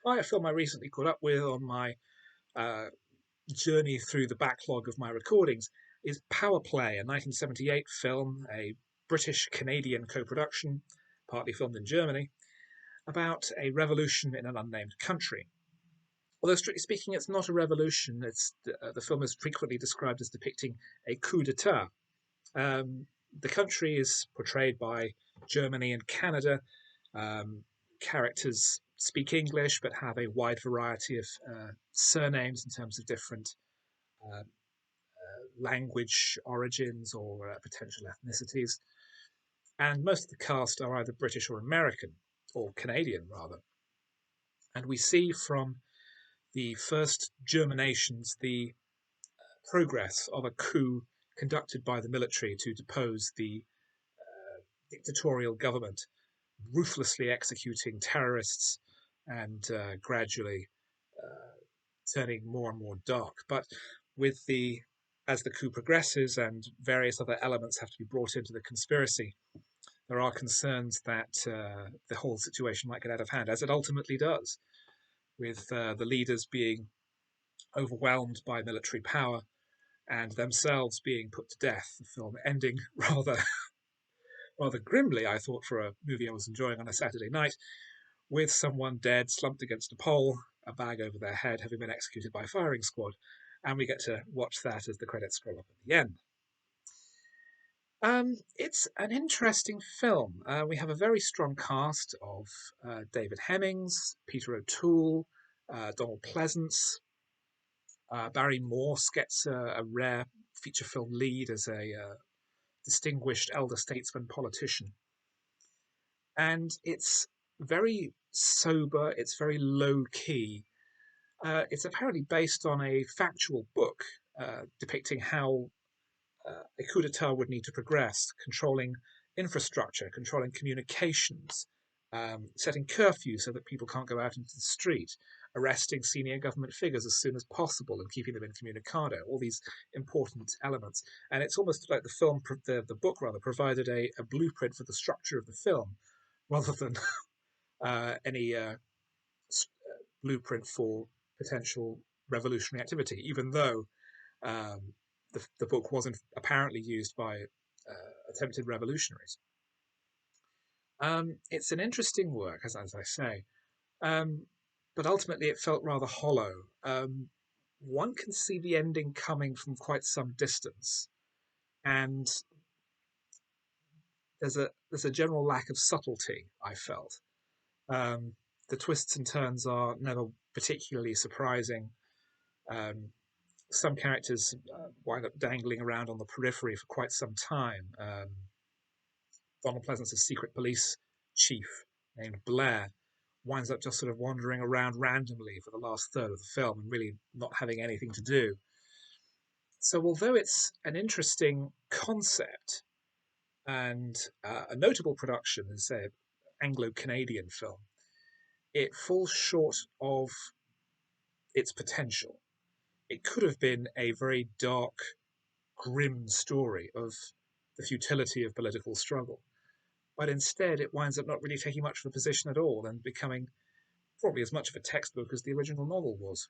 Hi, a film I recently caught up with on my uh, journey through the backlog of my recordings is Power Play, a 1978 film, a British-Canadian co-production, partly filmed in Germany, about a revolution in an unnamed country. Although strictly speaking, it's not a revolution. The film is frequently described as depicting a coup d'état. Um, the country is portrayed by Germany and Canada. Um, Characters speak English but have a wide variety of surnames in terms of different uh, language origins or potential ethnicities. And most of the cast are either British or American, or Canadian rather. And we see from the first germinations the progress of a coup conducted by the military to depose the dictatorial government, ruthlessly executing terrorists and gradually turning more and more dark. But with the as the coup progresses and various other elements have to be brought into the conspiracy, there are concerns that the whole situation might get out of hand, as it ultimately does, with the leaders being overwhelmed by military power and themselves being put to death. The film ending rather grimly, I thought, for a movie I was enjoying on a Saturday night, with someone dead, slumped against a pole, a bag over their head, having been executed by a firing squad. And we get to watch that as the credits scroll up at the end. It's an interesting film. We have a very strong cast of David Hemmings, Peter O'Toole, Donald Pleasence. Barry Morse gets a rare feature film lead as a distinguished elder statesman politician. And it's very sober, it's very low key. It's apparently based on a factual book depicting how a coup d'etat would need to progress, controlling infrastructure, controlling communications, setting curfews so that people can't go out into the street, arresting senior government figures as soon as possible and keeping them incommunicado, all these important elements. And it's almost like the book rather, provided a blueprint for the structure of the film rather than any blueprint for potential revolutionary activity, even though um, the book wasn't apparently used by attempted revolutionaries. It's an interesting work, as I say, um, but ultimately it felt rather hollow. One can see the ending coming from quite some distance, and there's a general lack of subtlety. I felt the twists and turns are never particularly surprising. Um, some characters wind up dangling around on the periphery for quite some time. Donald Pleasence's secret police chief named Blair winds up just sort of wandering around randomly for the last third of the film and really not having anything to do. So, although it's an interesting concept and a notable production as an Anglo Canadian film, it falls short of its potential. It could have been a very dark, grim story of the futility of political struggle. But instead, it winds up not really taking much of a position at all and becoming probably as much of a textbook as the original novel was.